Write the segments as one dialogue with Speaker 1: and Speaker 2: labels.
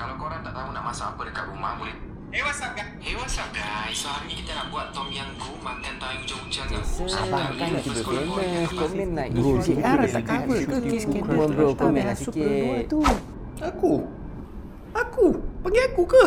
Speaker 1: Kalau korang tak tahu nak masak apa dekat rumah, boleh. What's up guys? So hari ni kita nak buat tom yam goong makan time hujan-hujan kat
Speaker 2: Abang kan
Speaker 1: First
Speaker 2: tiba
Speaker 1: Call
Speaker 2: famous.
Speaker 1: Boy.
Speaker 2: Komen nak
Speaker 3: Bro,
Speaker 2: issue
Speaker 3: JR tak cover ke kes
Speaker 2: Come
Speaker 3: skandal
Speaker 2: on bro,
Speaker 3: tak
Speaker 2: komen
Speaker 3: habis
Speaker 2: lah
Speaker 3: Super dua
Speaker 2: sikit.
Speaker 3: tu?
Speaker 4: Aku? Panggil aku ke?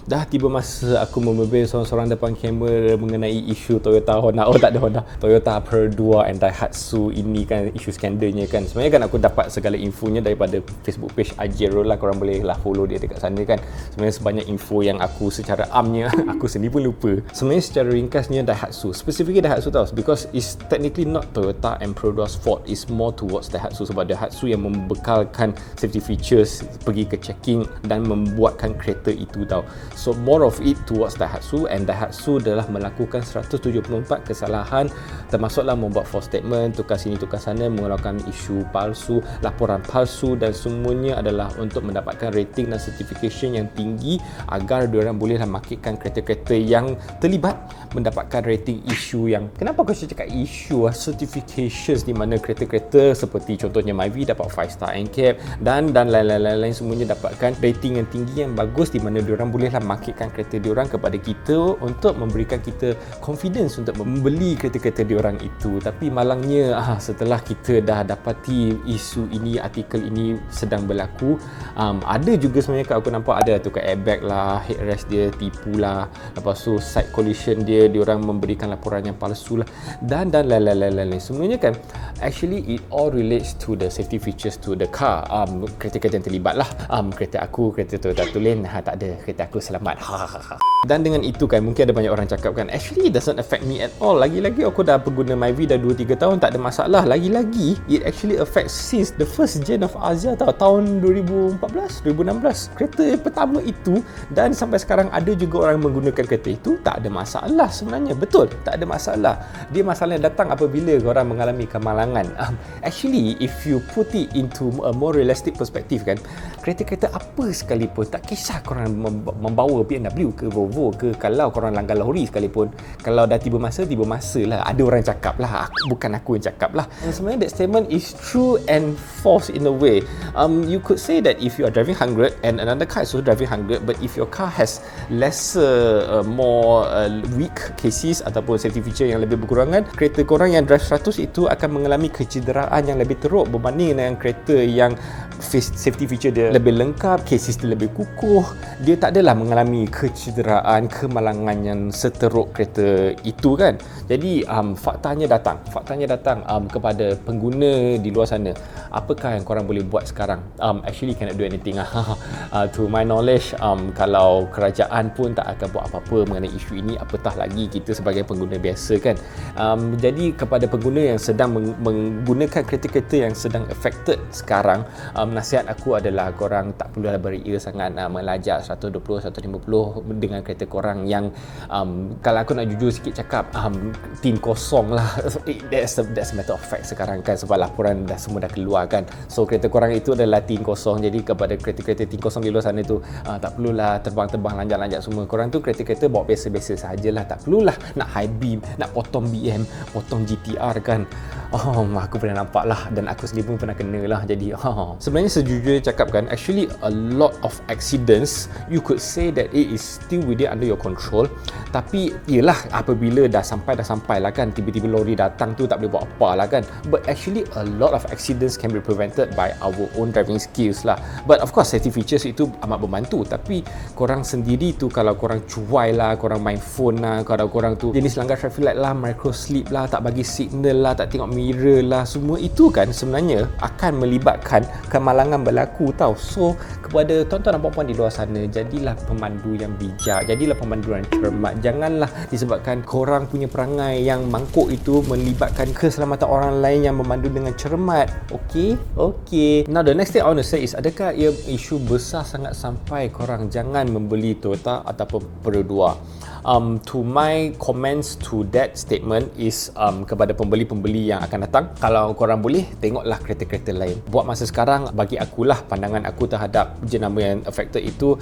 Speaker 3: Dah tiba masa aku membebel seorang-seorang depan kamera mengenai isu Toyota Honda. Oh tak ada Honda, Toyota Perdua and Daihatsu ini kan, isu skandalnya kan. Sebenarnya kan aku dapat segala infonya daripada Facebook page Ajero lah. Korang boleh lah follow dia dekat sana kan. Sebenarnya sebanyak info yang aku secara amnya aku sendiri pun lupa. Sebenarnya secara ringkasnya Daihatsu, specifically Daihatsu tau, because it's technically not Toyota and Perdua's fault. It's more towards Daihatsu, sebab Daihatsu yang membekalkan safety features, pergi ke checking dan membuatkan kereta itu tau. So more of it towards Daihatsu, and Daihatsu adalah melakukan 174 kesalahan, termasuklah membuat false statement, tukar sini tukar sana, mengeluarkan isu palsu, laporan palsu, dan semuanya adalah untuk mendapatkan rating dan certification yang tinggi agar diorang bolehlah marketkan kereta-kereta yang terlibat mendapatkan rating isu yang, kenapa aku cakap isu, certifications, di mana kereta-kereta seperti contohnya Myvi dapat 5 star NCAP dan lain-lain semuanya dapatkan rating yang tinggi yang bagus, di mana diorang bolehlah marketkan kereta diorang kepada kita untuk memberikan kita confidence untuk membeli kereta-kereta diorang itu. Tapi malangnya setelah kita dah dapati isu ini, artikel ini sedang berlaku, ada juga sebenarnya kat aku nampak ada tukar airbag lah, headrest dia tipu lah, lepas tu side collision dia diorang memberikan laporan yang palsu lah, dan lain-lain. Sebenarnya kan actually it all relates to the safety features to the car. Kereta-kereta yang terlibat lah, kereta aku, kereta Toyota Tulen, tak ada, kereta aku selamat. Dan dengan itu kan mungkin ada banyak orang cakap kan, actually it doesn't affect me at all. Lagi-lagi aku dah pengguna Myvi dah 2-3 tahun, tak ada masalah. Lagi-lagi it actually affects since the first gen of Azia tau, tahun 2014, 2016, kereta pertama itu, dan sampai sekarang ada juga orang menggunakan kereta itu, tak ada masalah sebenarnya. Betul, tak ada masalah. Dia masalah yang datang apabila korang mengalami kemalangan. Actually if you put it into a more realistic perspective kan, kereta-kereta apa sekalipun, tak kisah korang membawa BMW ke Volvo ke, kalau korang langgar lori sekalipun, kalau dah tiba masa lah. Ada orang cakap lah, bukan aku yang cakap lah. Sebenarnya that statement is true and false in a way. You could say that if you are driving 100 and another car is also driving 100, but if your car has lesser more weak cases ataupun safety feature yang lebih berkurangan, kereta korang yang drive 100 itu akan mengalami kecederaan yang lebih teruk berbanding dengan kereta yang safety feature dia lebih lengkap, cases dia lebih kukuh, dia tak adalah mengalami kecederaan, kemalangan yang seteruk kereta itu kan. Jadi faktanya datang kepada pengguna di luar sana. Apakah yang korang boleh buat sekarang? Actually cannot do anything. To my knowledge, kalau kerajaan pun tak akan buat apa-apa mengenai isu ini, apatah lagi kita sebagai pengguna biasa kan. Jadi kepada pengguna yang sedang menggunakan kereta-kereta yang sedang affected sekarang, nasihat aku adalah korang tak perlulah beria sangat melajak 120, 150 dengan kereta korang yang kalau aku nak jujur sikit cakap, tin kosong lah. That's a matter of fact sekarang kan, sebab laporan semua dah keluar kan. So kereta korang itu adalah tin kosong. Jadi kepada kereta-kereta tin kosong di luar sana tu, tak perlulah terbang-terbang, lanjak-lanjak semua. Korang tu kereta-kereta bawa biasa-biasa sahajalah, tak perlulah nak high beam, nak potong BM, potong GTR kan. Aku pernah nampak lah, dan aku sendiri pun pernah kena lah. Jadi sebenarnya sejujurnya cakap kan, actually a lot of accidents you could say that it is still within under your control. Tapi yelah, apabila dah sampai lah kan, tiba-tiba lori datang tu tak boleh buat apa lah kan. But actually a lot of accidents can be prevented by our own driving skills lah. But of course safety features itu amat membantu. Tapi korang sendiri tu, kalau korang cuai lah, korang main phone lah, kalau korang tu jenis langgar traffic light lah, micro sleep lah, tak bagi signal lah, tak tengok mirror lah, semua itu kan sebenarnya akan melibatkan kemalangan berlaku tau. So kepada tuan-tuan dan puan-puan di luar sana, jadilah pemandu yang bijak, jadilah pemandu yang cermat. Janganlah disebabkan korang punya perangai yang mangkuk itu melibatkan keselamatan orang lain yang memandu dengan cermat. Okay? Now the next thing I want to say is, adakah ia isu besar sangat sampai korang jangan membeli Toyota ataupun Perdua? To my comments to that statement is kepada pembeli-pembeli yang akan datang, kalau korang boleh tengoklah kereta-kereta lain. Buat masa sekarang, bagi akulah, pandangan aku terhadap jenama yang affected itu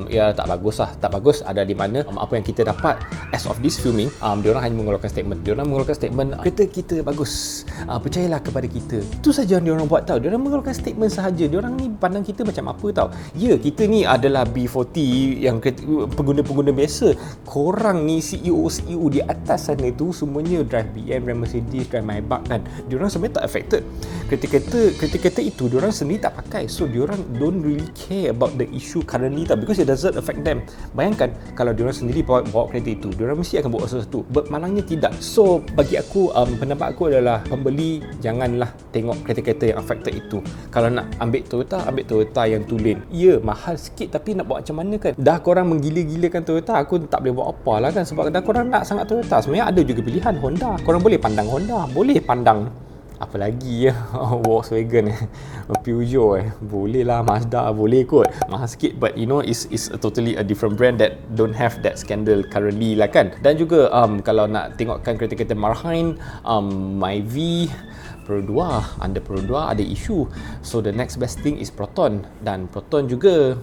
Speaker 3: ya tak bagus lah. Tak bagus ada di mana apa yang kita dapat as of this filming, diorang hanya mengeluarkan statement. Diorang mengeluarkan statement, kereta kita bagus, percayalah kepada kita. Itu saja yang diorang buat tau. Diorang mengeluarkan statement sahaja. Diorang ni pandang kita macam apa tau. Ya, kita ni adalah B40 yang pengguna-pengguna biasa. Korang ni CEO di atas sana tu semuanya drive BM, drive Mercedes, drive Maybach kan. Diorang sebenarnya tak affected. Kereta-kereta itu diorang sendiri tak pakai. So diorang don't really care about the issue currently tau, because it doesn't affect them. Bayangkan kalau diorang sendiri bawa kereta itu, diorang mesti akan bawa sesuatu. But malangnya tidak. So bagi aku, pendapat aku adalah pembeli janganlah tengok kereta-kereta yang affected itu. Kalau nak ambil Toyota yang tulen. Ya, mahal sikit, tapi nak buat macam mana kan? Dah korang menggila-gilakan Toyota, aku tak boleh buat apa lah kan, sebab dah korang nak sangat Toyota. Sebenarnya ada juga pilihan Honda. Korang boleh pandang Honda, boleh pandang apa lagi ya, Volkswagen, Peugeot, boleh lah, Mazda boleh kot, mahal sikit, but you know is totally a different brand that don't have that scandal currently lah kan. Dan juga kalau nak tengokkan kereta-kereta Marhain, Myvi, Perodua, under Perodua ada isu. So the next best thing is Proton, dan Proton juga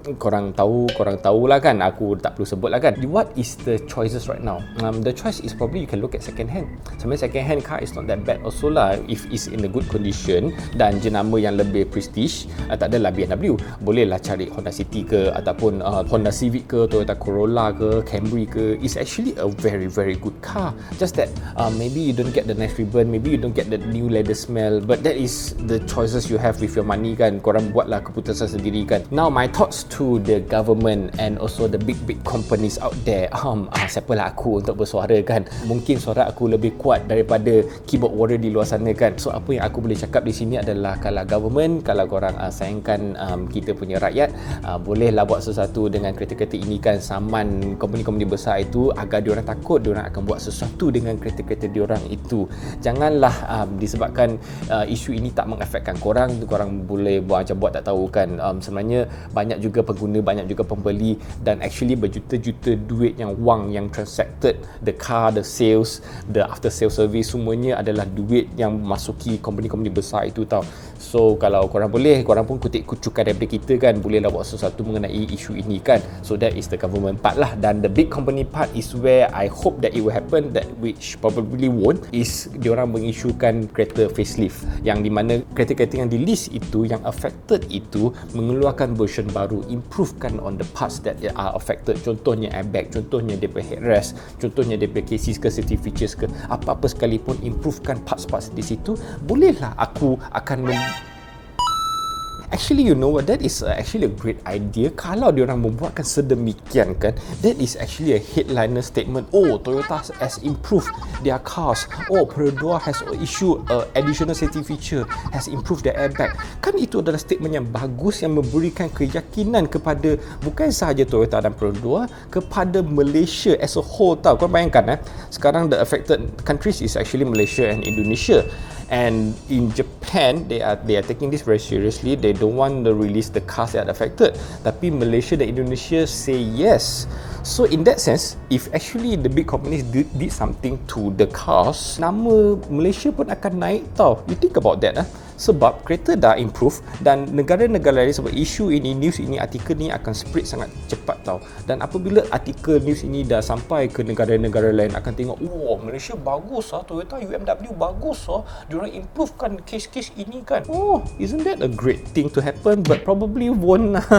Speaker 3: korang tahulah kan, aku tak perlu sebut lah kan. What is the choices right now? The choice is probably you can look at second hand. Sebenarnya second hand car is not that bad also lah, if it's in a good condition dan jenama yang lebih prestige. Tak adalah BMW, bolehlah cari Honda City ke, ataupun Honda Civic ke, Toyota Corolla ke, Camry ke. It's actually a very very good car, just that maybe you don't get the nice ribbon, maybe you don't get the new leather smell, but that is the choices you have with your money kan. Korang buatlah keputusan sendiri kan. Now my thoughts to the government and also the big companies out there. Siapalah aku untuk bersuara kan. Mungkin suara aku lebih kuat daripada keyboard warrior di luar sana kan. So apa yang aku boleh cakap di sini adalah, kalau government, kalau korang sayangkan kita punya rakyat, bolehlah buat sesuatu dengan kereta-kereta ini kan. Saman company-company besar itu, agar diorang takut, diorang akan buat sesuatu dengan kereta-kereta diorang itu. Janganlah disebabkan isu ini tak mengefekkan korang boleh buat macam buat tak tahu kan. Sebenarnya banyak juga pengguna, banyak juga pembeli, dan actually berjuta-juta duit wang yang transacted, the car, the sales, the after sales service, semuanya adalah duit yang masuki company-company besar itu tau. So kalau korang boleh, korang pun kutip-kucukan daripada kita kan, bolehlah buat sesuatu mengenai isu ini kan. So that is the government part lah. Dan the big company part is where I hope that it will happen, that which probably won't, is diorang mengisukan kereta facelift, yang di mana kereta-kereta yang di list itu, yang affected itu, mengeluarkan version baru, improvekan on the parts that are affected. Contohnya airbag, contohnya DP headrest, contohnya DP cases ke, safety features ke, apa-apa sekalipun, improvekan parts-parts di situ. Bolehlah aku akan actually, you know what, that is actually a great idea. Kalau diorang membuatkan sedemikian kan, that is actually a headliner statement. Oh, Toyota has improved their cars. Oh, Perodua has issued additional safety feature, has improved their airbag. Kan itu adalah statement yang bagus, yang memberikan keyakinan kepada bukan sahaja Toyota dan Perodua, kepada Malaysia as a whole tau. Kau bayangkan sekarang the affected countries is actually Malaysia and Indonesia. And in Japan, they are taking this very seriously. They don't want to release the cars that are affected. Tapi Malaysia dan Indonesia say yes. So in that sense, if actually the big companies did something to the cars, nama Malaysia pun akan naik tau. You think about that sebab kereta dah improve, dan negara-negara lain, sebab isu ini, news ini, artikel ni akan spread sangat cepat tau. Dan apabila artikel news ini dah sampai ke negara-negara lain, akan tengok, oh Malaysia bagus Toyota UMW bagus diorang improvekan case-case ini kan. Oh, isn't that a great thing to happen? But probably won't nak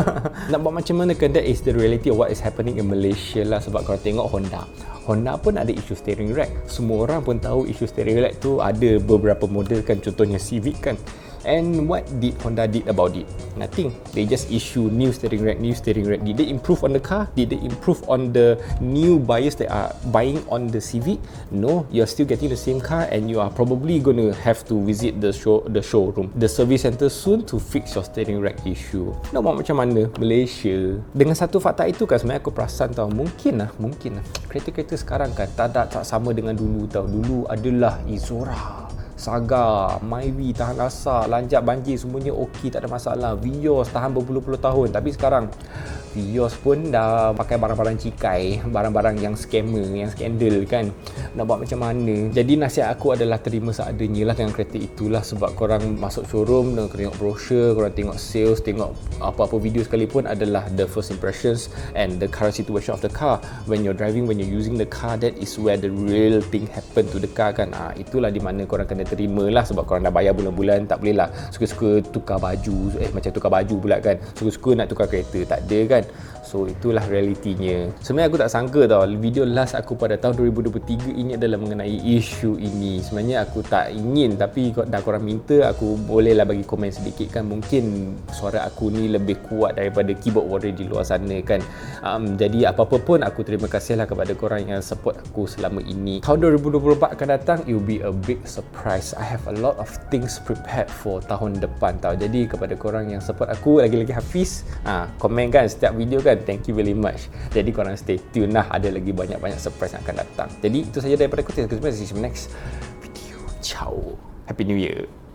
Speaker 3: buat macam mana kan. That is the reality of what is happening in Malaysia lah. Sebab kalau tengok Honda pun ada isu steering rack. Semua orang pun tahu isu steering rack tu ada beberapa model kan, contohnya Civic kan. And what did Honda did about it? Nothing. They just issue new steering rack. Did they improve on the car? Did they improve on the new buyers that are buying on the Civic? No, you're still getting the same car, and you are probably going to have to visit the showroom, the service center soon to fix your steering rack issue. Nak buat macam mana Malaysia? Dengan satu fakta itu kan, sebenarnya aku perasan tau, mungkin lah kereta-kereta sekarang kan tak sama dengan dulu tau. Dulu adalah Izora, Saga, Myvi tahan lasak, lanjak banjir semuanya okey, tak ada masalah. Vios tahan berpuluh-puluh tahun. Tapi sekarang Vios pun dah pakai barang-barang cikai, barang-barang yang scammer, yang skandal kan. Nak buat macam mana? Jadi nasihat aku adalah terima seadanya lah dengan kereta itulah, sebab korang masuk showroom dan tengok brochure, korang tengok sales, tengok apa-apa video sekalipun adalah the first impressions and the current situation of the car. When you're driving, when you're using the car, that is where the real thing happen to the car kan. Itulah di mana korang kena terima lah, sebab korang dah bayar bulan-bulan, tak boleh lah suka-suka tukar baju, macam tukar baju pula kan, suka-suka nak tukar kereta, tak ada kan. So itulah realitinya. Sebenarnya aku tak sangka tau, video last aku pada tahun 2023 ini adalah mengenai isu ini. Sebenarnya aku tak ingin, tapi dah korang minta, aku bolehlah bagi komen sedikit kan. Mungkin suara aku ni lebih kuat daripada keyboard warrior di luar sana kan. Jadi apa-apa pun aku terima kasih lah kepada korang yang support aku selama ini. Tahun 2024 akan datang, it will be a big surprise. I have a lot of things prepared for tahun depan tau. Jadi kepada korang yang support aku, lagi-lagi Hafiz, komen kan setiap video kan. Thank you very much. Jadi korang stay tune lah, ada lagi banyak-banyak surprise yang akan datang. Jadi itu saja daripada aku. See you next video. Ciao. Happy New Year.